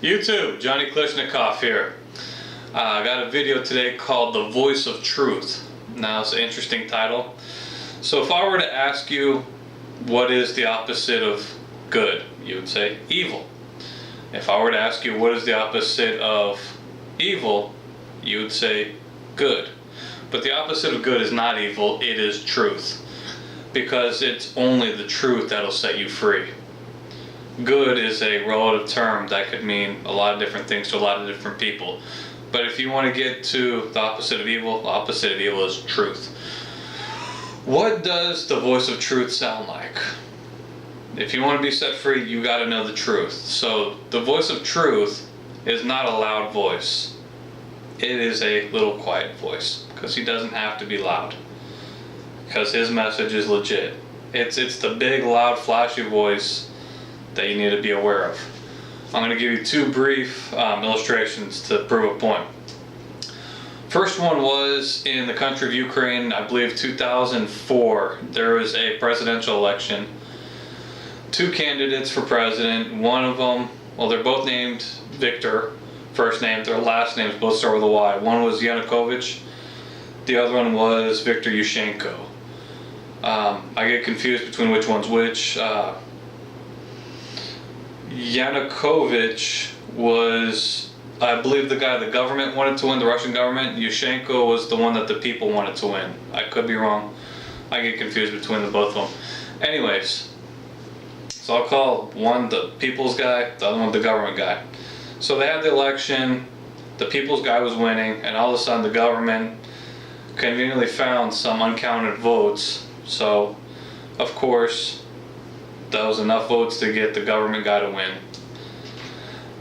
YouTube, Johnny Klishnikov here. I got a video today called The Voice of Truth. Now it's an interesting title. So if I were to ask you what is the opposite of good, you would say evil. If I were to ask you what is the opposite of evil, you would say good. But the opposite of good is not evil, it is truth. Because it's only the truth that'll set you free. Good is a relative term that could mean a lot of different things to a lot of different people. But if you want to get to the opposite of evil, the opposite of evil is truth. What does the voice of truth sound like? If you want to be set free, you got to know the truth. So the voice of truth is not a loud voice. It is a little quiet voice, because he doesn't have to be loud, because his message is legit. It's the big, loud, flashy voice that you need to be aware of. I'm going to give you two brief illustrations to prove a point. First one was in the country of Ukraine, I believe 2004. There was a presidential election. Two candidates for president. One of them, well, they're both named Victor, first name. Their last names both start with a Y. One was Yanukovych. The other one was Viktor Yushchenko. I get confused between which one's which. Yanukovych was, I believe, the guy the government wanted to win, the Russian government. Yushchenko was the one that the people wanted to win. I could be wrong. I get confused between the both of them. Anyways, so I'll call one the people's guy, the other one the government guy. So they had the election, the people's guy was winning, and all of a sudden the government conveniently found some uncounted votes. So, of course, that was enough votes to get the government guy to win.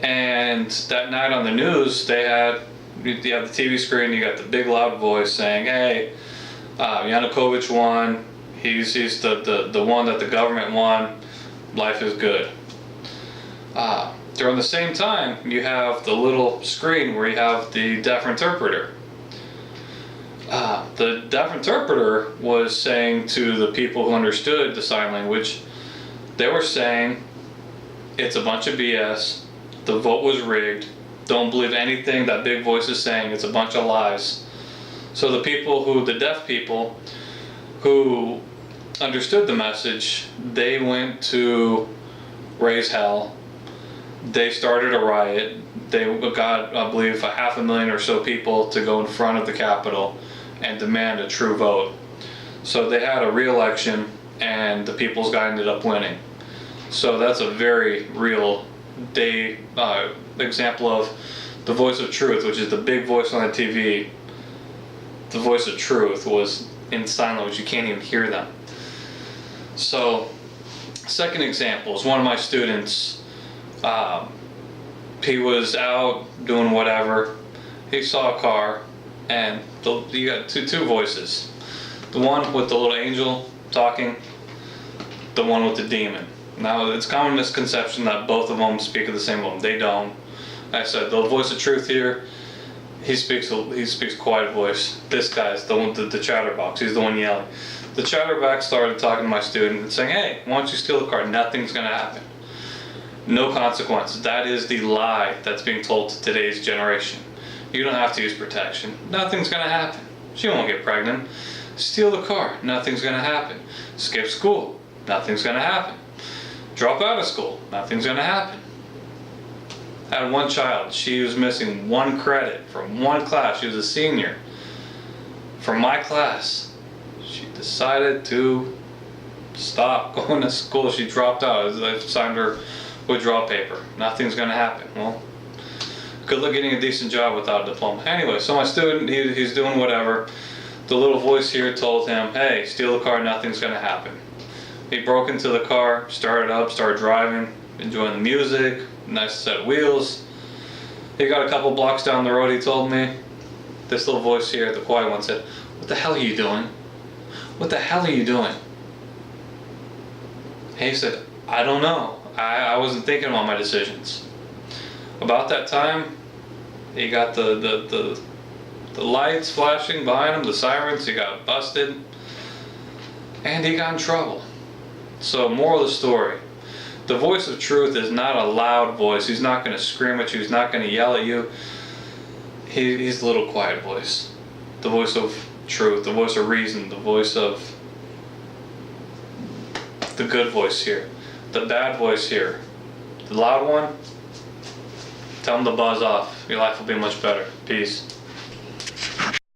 And that night on the news, you have the TV screen, you got the big loud voice saying, hey, Yanukovych won, he's the one that the government won, life is good. During the same time, you have the little screen where you have the deaf interpreter. The deaf interpreter was saying to the people who understood the sign language, they were saying, it's a bunch of BS, the vote was rigged, don't believe anything that big voice is saying, it's a bunch of lies. So the deaf people who understood the message, they went to raise hell. They started a riot. They got, I believe, 500,000 or so people to go in front of the Capitol and demand a true vote. So they had a re-election, and the people's guy ended up winning. So that's a very real example of the voice of truth, which is the big voice on the TV. The voice of truth was in sign language. You can't even hear them. So, second example is one of my students. He was out doing whatever. He saw a car, and you got two voices. The one with the little angel talking, the one with the demon. Now, it's a common misconception that both of them speak of the same one. They don't. Like I said, the voice of truth here, he speaks quiet voice. This guy's the one, the chatterbox. He's the one yelling. The chatterbox started talking to my student and saying, hey, why don't you steal the car? Nothing's going to happen. No consequences. That is the lie that's being told to today's generation. You don't have to use protection. Nothing's going to happen. She won't get pregnant. Steal the car. Nothing's going to happen. Skip school. Nothing's going to happen. Drop out of school. Nothing's going to happen. I had one child. She was missing one credit from one class. She was a senior. From my class. She decided to stop going to school. She dropped out. I signed her withdrawal paper. Nothing's going to happen. Well, good luck getting a decent job without a diploma. Anyway, so my student, he's doing whatever. The little voice here told him, hey, steal the car, nothing's going to happen. He broke into the car, started up, started driving, enjoying the music, nice set of wheels. He got a couple blocks down the road, he told me. This little voice here, the quiet one, said, what the hell are you doing? What the hell are you doing? And he said, I don't know. I wasn't thinking about my decisions. About that time, he got the lights flashing behind him, the sirens, he got busted, and he got in trouble. So, moral of the story, The voice of truth is not a loud voice. He's not going to scream at you. He's not going to yell at you. He's a little quiet voice. The voice of truth, the voice of reason, the voice of the good voice here, the bad voice here. The loud one, tell him to buzz off. Your life will be much better. Peace.